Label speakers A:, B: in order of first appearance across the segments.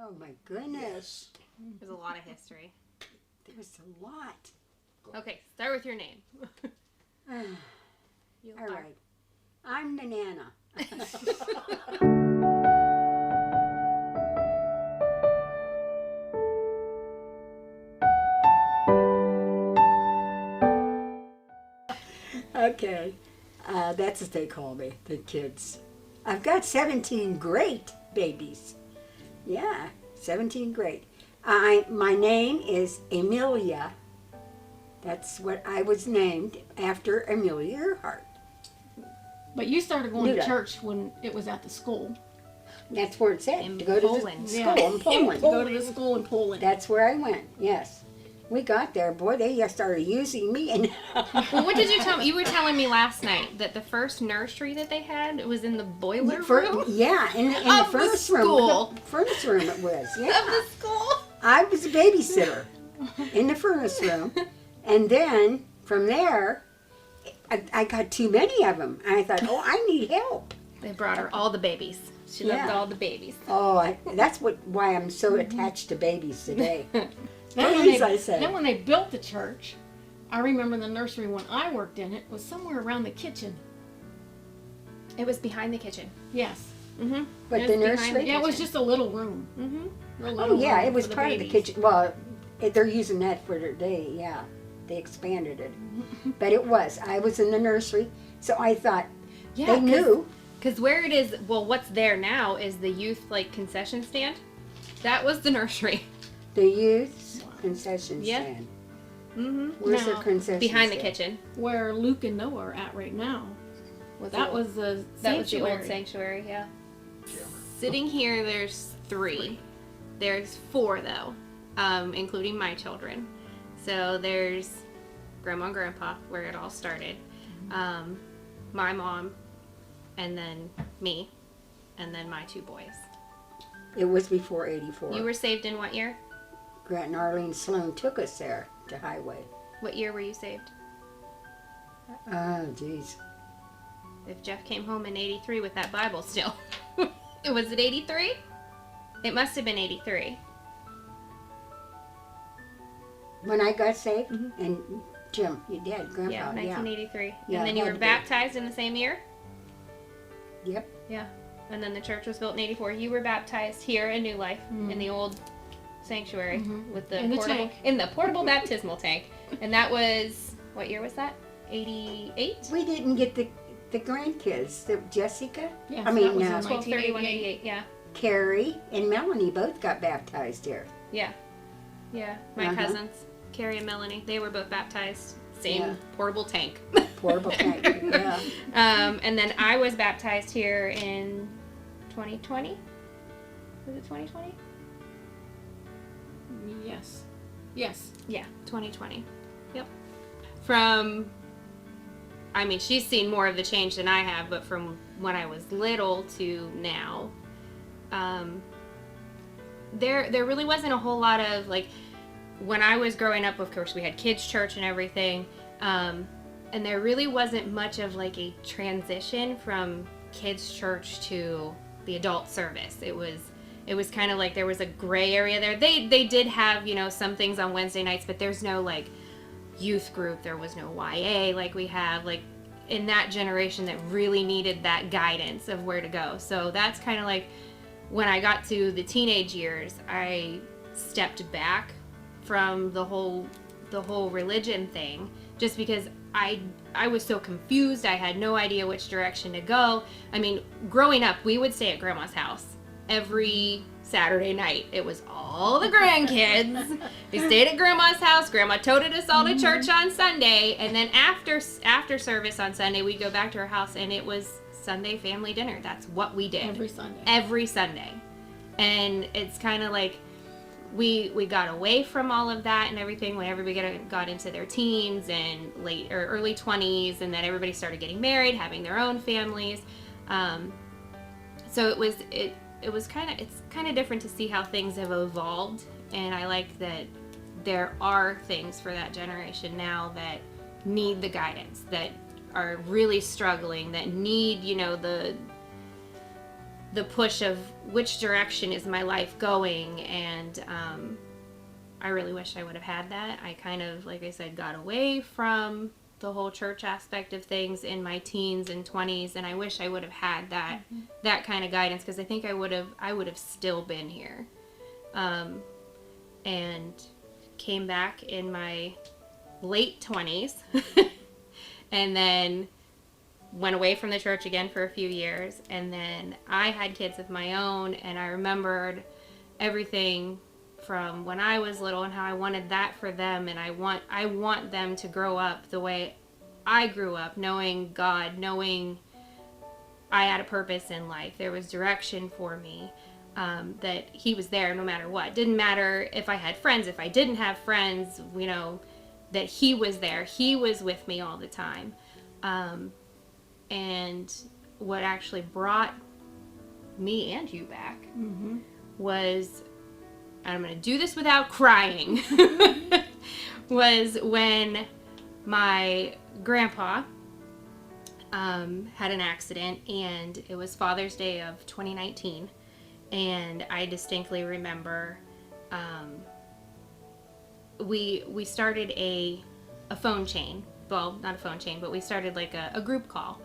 A: Oh my goodness.
B: There's a lot of history.
A: There was a lot.
B: Okay, start with your name.
A: All right. I'm the Nana. Okay. That's what they call me, the kids. I've got 17 great babies. Yeah, 17 great. My name is Amelia. That's what I was named after Amelia Earhart.
C: But you started going to
A: Luda.
C: church when it was at the school.
A: That's where it said
B: In
A: to go to
B: Poland.
A: the school in Poland.
C: Go to the school in Poland.
A: That's where I went. Yes, we got there. Boy, they just started using me. And
B: Well, what did you tell me? You were telling me last night that the first nursery that they had was in the boiler room
A: Yeah, in the
B: Of the
A: furnace room.
B: school.
A: The furnace room it was.
B: of
A: Yeah,
B: the school.
A: I was a babysitter in the furnace room, and then from there, I got too many of them, and I thought, oh, I need help.
B: They brought her all the babies. She loved
A: Yeah.
B: all the babies.
A: Oh, that's why I'm so attached to babies today.
C: Then
A: Please, I say.
C: Then when they built the church, I remember the nursery when I worked in it was somewhere around the kitchen.
B: It was behind the kitchen.
C: Yes.
B: Mm-hmm.
A: But
B: It
A: the
B: was behind
A: nursery.
C: Yeah, it was just a little room.
B: Mm-hmm.
A: Oh yeah, it was part of the
C: kitchen.
A: kitchen. Well, they're using that for their day. Yeah, they expanded it, but it was. I was in the nursery, so I thought
B: Yeah,
A: they knew.
B: Because where it is, well, what's there now is the youth concession stand. That was the nursery.
A: The youth concession
B: Yeah.
A: stand.
B: Mm-hmm.
A: Where's the
C: Now,
A: concession
B: Behind the
A: stand?
B: kitchen.
C: Where Luke and Noah are at right now. That was the
B: That was the
C: sanctuary.
B: old sanctuary, yeah. Sitting here, there's 3. There's 4, though, including my children. So there's Grandma and Grandpa, where it all started. My mom, and then me, and then my 2 boys.
A: It was before '84.
B: You were saved in what year?
A: Grant and Arlene Sloan took us there to Highway.
B: What year were you saved?
A: Oh, geez.
B: If Jeff came home in 83 with that Bible still. Was it 83? It must have been 83.
A: When I got saved,
B: Mhm.
A: and Jim, your dad, Grandpa,
B: Yeah, 1983.
A: Yeah,
B: And then
A: it
B: you
A: had
B: were
A: to be.
B: baptized in the same year?
A: Yep.
B: Yeah. And then the church was built in 84. You were baptized here in New Life in the old sanctuary with the
C: In the
B: portable
C: tank.
B: in the portable baptismal tank. And that was, what year was that? 88?
A: We didn't get the grandkids. Jessica,
C: Yes,
A: I mean,
C: that was in
B: 12/31/88.
C: 1988.
B: Yeah.
A: Carrie, and Melanie both got baptized here.
B: Yeah. Yeah. My
A: Uh-huh.
B: cousins, Carrie and Melanie, they were both baptized. Same
A: Yeah.
B: portable tank.
A: Portable tank. Yeah.
B: And then I was baptized here in 2020. Was it 2020?
C: Yes. Yes.
B: Yeah, 2020. Yep. I mean, she's seen more of the change than I have, but from when I was little to now, there really wasn't a whole lot of, when I was growing up, of course, we had kids' church and everything, and there really wasn't much of, a transition from kids' church to the adult service. It was kind of like there was a gray area there. They did have, some things on Wednesday nights, but there's no, youth group. There was no YA like we have, in that generation that really needed that guidance of where to go. So that's kind of when I got to the teenage years, I stepped back from the whole religion thing, just because I was so confused. I had no idea which direction to go. I mean, growing up, we would stay at Grandma's house every Saturday night. It was all the grandkids. We stayed at Grandma's house. Grandma toted us all to church on Sunday, and then after service on Sunday, we'd go back to her house, and it was Sunday family dinner. That's what we did every Sunday. And it's kind of we got away from all of that and everything when everybody got into their teens and late or early 20s, and then everybody started getting married, having their own families. So it's kind of different to see how things have evolved, and I like that there are things for that generation now that need the guidance, that are really struggling, that need, the push of which direction is my life going, and I really wish I would have had that. I kind of, like I said, got away from the whole church aspect of things in my teens and 20s, and I wish I would have had that kind of guidance, because I think I would have still been here, and came back in my late 20s and then went away from the church again for a few years, and then I had kids of my own, and I remembered everything from when I was little and how I wanted that for them, and I want them to grow up the way I grew up, knowing God, knowing I had a purpose in life. There was direction for me, that He was there no matter what. Didn't matter if I had friends, if I didn't have friends, you know, that He was there. He was with me all the time. And what actually brought me and you back was, and I'm going to do this without crying, was when my grandpa had an accident, and it was Father's Day of 2019, and I distinctly remember we started a phone chain. Well, not a phone chain, but we started like a group call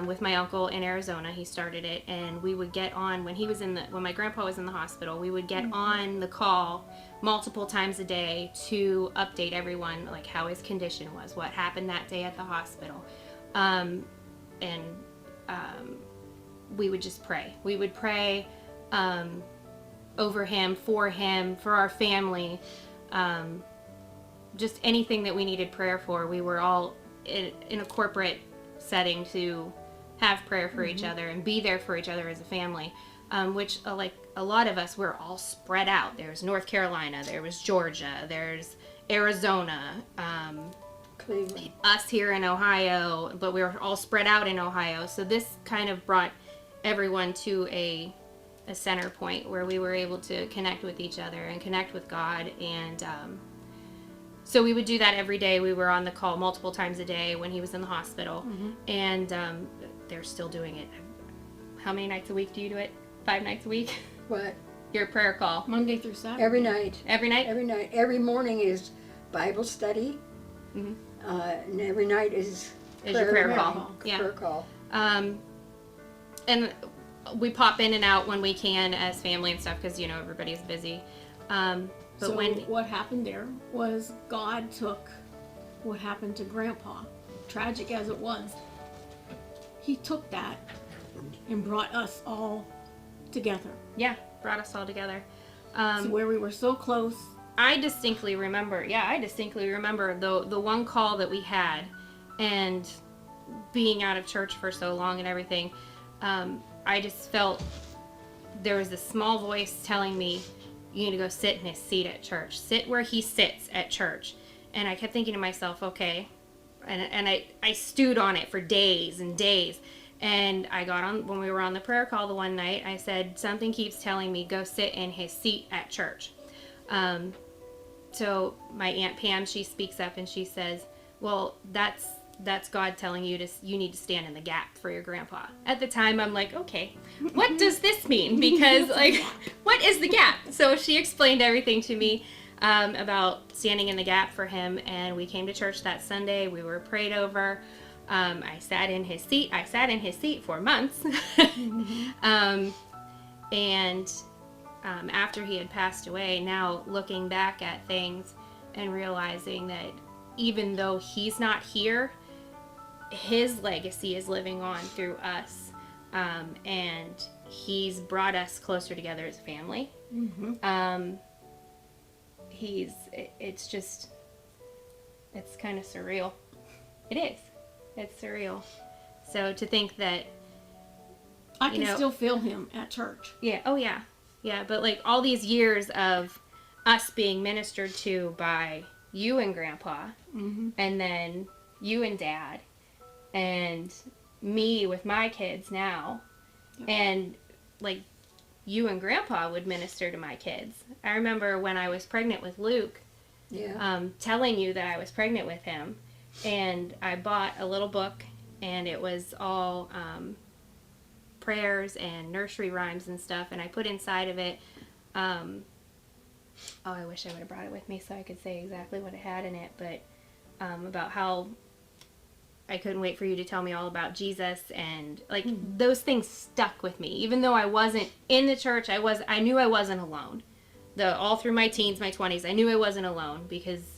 B: with my uncle in Arizona. He started it, and we would get on when my grandpa was in the hospital. We would get on the call multiple times a day to update everyone, like how his condition was, what happened that day at the hospital, and we would just pray. We would pray over him, for our family. Just anything that we needed prayer for. We were all in a corporate setting to have prayer for each other and be there for each other as a family, which like a lot of us, we're all spread out. There's North Carolina, there was Georgia, there's Arizona,
A: Cleveland.
B: us here in Ohio, but we were all spread out in Ohio. So this kind of brought everyone to a center point where we were able to connect with each other and connect with God. And so we would do that every day. We were on the call multiple times a day when he was in the hospital. And they're still doing it. How many nights a week do you do it? 5 nights a week?
A: What?
B: Your prayer call.
C: Monday through Saturday.
A: Every night.
B: Every night?
A: Every night. Every morning is Bible study. And every night is
B: your prayer call. Yeah.
A: Prayer call.
B: And we pop in and out when we can as family and stuff, because, you know, everybody's busy. But
C: So what happened there was God took what happened to Grandpa, tragic as it was. He took that and brought us all together.
B: Yeah, brought us all together.
C: To where we were so close.
B: I distinctly remember the one call that we had, and being out of church for so long and everything. I just felt there was this small voice telling me, you need to go sit in his seat at church. Sit where he sits at church. And I kept thinking to myself, okay. And I stewed on it for days and days. And I got on, when we were on the prayer call the one night, I said, something keeps telling me, go sit in his seat at church. So my Aunt Pam, she speaks up and she says, well, that's God telling you you need to stand in the gap for your grandpa. At the time, I'm like, okay, what does this mean? Because, like, what is the gap? So she explained everything to me about standing in the gap for him, and we came to church that Sunday. We were prayed over. I sat in his seat. I sat in his seat for months. And after he had passed away, now looking back at things and realizing that even though he's not here, his legacy is living on through us, and he's brought us closer together as a family. It's kind of surreal. It is. It's surreal. So to think that
C: I can still feel him at church.
B: Yeah. Oh yeah. Yeah. But like all these years of us being ministered to by you and Grandpa, and then you and Dad, and me with my kids now, and like you and Grandpa would minister to my kids. I remember when I was pregnant with Luke, telling you that I was pregnant with him, and I bought a little book, and it was all prayers and nursery rhymes and stuff, and I put inside of it, I wish I would have brought it with me so I could say exactly what it had in it, but about how I couldn't wait for you to tell me all about Jesus, and like those things stuck with me. Even though I wasn't in the church, I knew I wasn't alone. All through my teens, my 20s, I knew I wasn't alone because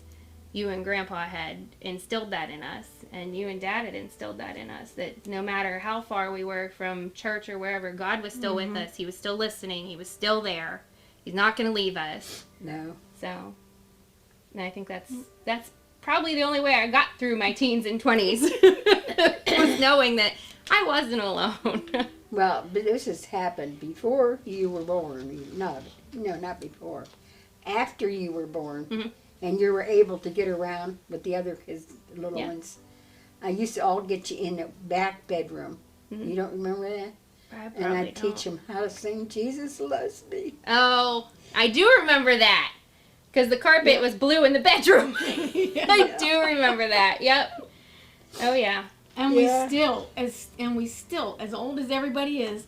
B: you and Grandpa had instilled that in us, and you and Dad had instilled that in us, that no matter how far we were from church or wherever, God was still with us. He was still listening. He was still there. He's not going to leave us.
A: No.
B: So, and I think that's probably the only way I got through my teens and 20s was knowing that I wasn't alone.
A: Well, but this has happened before you were born. No, not before. After you were born, and you were able to get around with the other kids, the little ones. I used to all get you in the back bedroom. You don't remember that? And I'd teach them how to sing "Jesus Loves Me."
B: Oh, I do remember that. Because the carpet was blue in the bedroom. I do remember that. Yep. Oh, yeah.
C: And we still, as old as everybody is,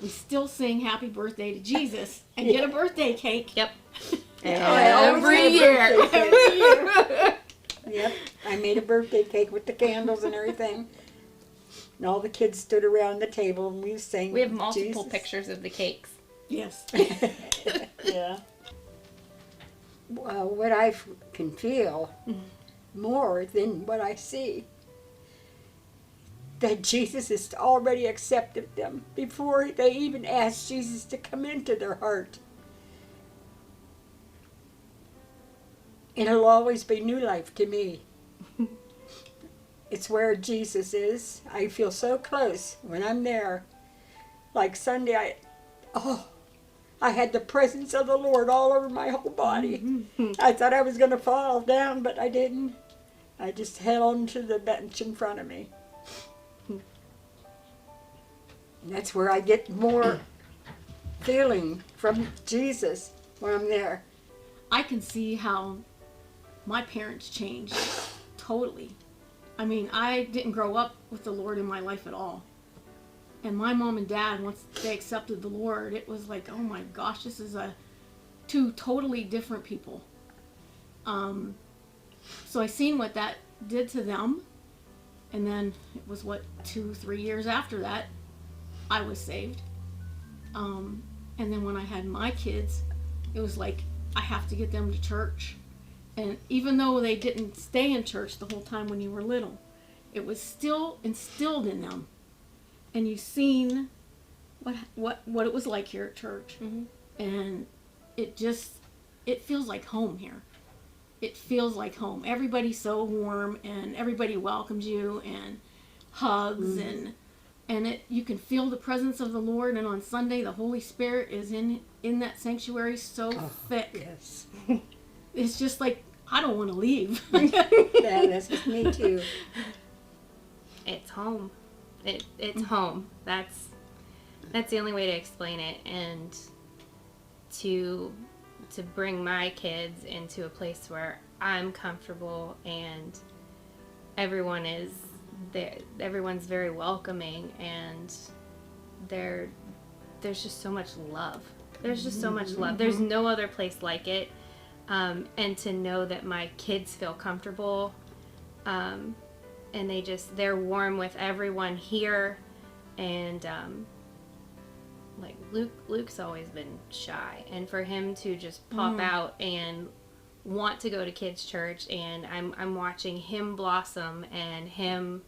C: we still sing "Happy Birthday" to Jesus and get a birthday cake.
B: Yep.
A: Every
B: year.
A: Every year. Yep. I made a birthday cake with the candles and everything. And all the kids stood around the table and we sang.
B: We have multiple
A: Jesus.
B: pictures of the cakes.
C: Yes.
A: Yeah. Well, what I can feel more than what I see, that Jesus has already accepted them before they even asked Jesus to come into their heart. It'll always be new life to me. It's where Jesus is. I feel so close when I'm there. Like Sunday, I had the presence of the Lord all over my whole body. I thought I was going to fall down, but I didn't. I just held on to the bench in front of me. And that's where I get more feeling from Jesus when I'm there.
C: I can see how my parents changed totally. I mean, I didn't grow up with the Lord in my life at all. And my mom and dad, once they accepted the Lord, it was like, oh my gosh, this is two totally different people. So I seen what that did to them. And then it was 2-3 years after that, I was saved. And then when I had my kids, it was like, I have to get them to church. And even though they didn't stay in church the whole time when you were little, it was still instilled in them. And you've seen what it was like here at church. And it feels like home here. It feels like home. Everybody's so warm and everybody welcomes you and hugs and you can feel the presence of the Lord. And on Sunday, the Holy Spirit is in that sanctuary so thick.
A: Yes.
C: It's just like, I don't want to leave.
A: Yeah, that's me too.
B: It's home. It's home. That's the only way to explain it. And to bring my kids into a place where I'm comfortable and everyone is there, everyone's very welcoming, and there's just so much love. There's just so much love. There's no other place like it. And to know that my kids feel comfortable, and they're warm with everyone here, and like Luke's always been shy, and for him to just pop out and want to go to kids' church, and I'm watching him blossom and him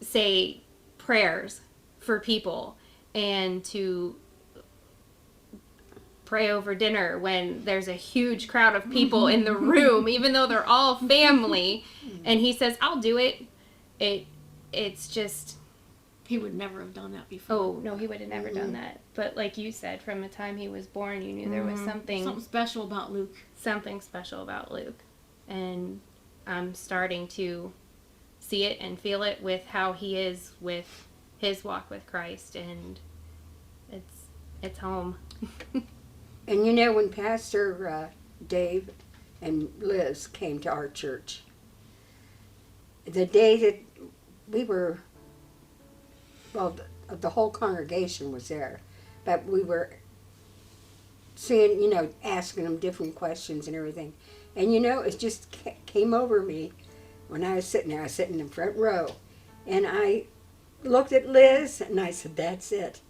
B: say prayers for people, and to pray over dinner when there's a huge crowd of people in the room, even though they're all family, and he says, I'll do it. It's just...
C: He would never have done that before.
B: Oh, no, he would have never done that. But like you said, from the time he was born, you knew there was something
C: special about Luke.
B: Something special about Luke. And I'm starting to see it and feel it with how he is with his walk with Christ, and it's home.
A: And you know, when Pastor Dave and Liz came to our church, the day that we were well, the whole congregation was there, but we were seeing, asking them different questions and everything. And it just came over me when I was sitting there. I was sitting in the front row, and I looked at Liz, and I said, "That's it.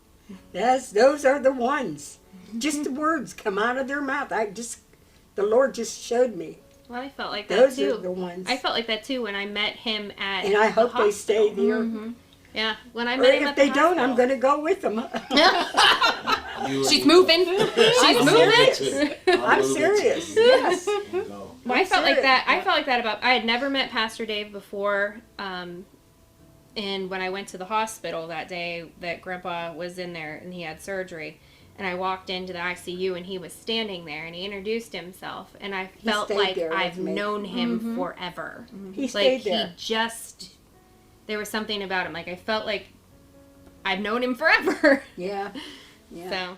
A: Those are the ones." Just the words come out of their mouth. The Lord just showed me.
B: Well, I felt like that
A: Those
B: too.
A: are the ones.
B: I felt like that too when I met him at
A: And I
B: the
A: hope they stay
B: hospital.
A: there.
C: Mm-hmm.
B: Yeah, when I
A: Or
B: met him
A: if
B: at the
A: they don't, I'm
B: hospital.
A: going to go with them.
B: She's moving. She's
A: I'm
B: moving.
A: serious. I'm serious. Yes.
D: Go.
B: Well, I felt like
A: serious.
B: that. I felt like that about. I had never met Pastor Dave before, and when I went to the hospital that day, that Grandpa was in there and he had surgery, and I walked into the ICU and he was standing there and he introduced himself, and I felt
A: stayed
B: like
A: there with
B: I've
A: me.
B: known him forever.
A: He
B: Like
A: stayed there.
B: he just, there was something about him. Like I felt like I've known him forever.
A: Yeah. Yeah.
B: So.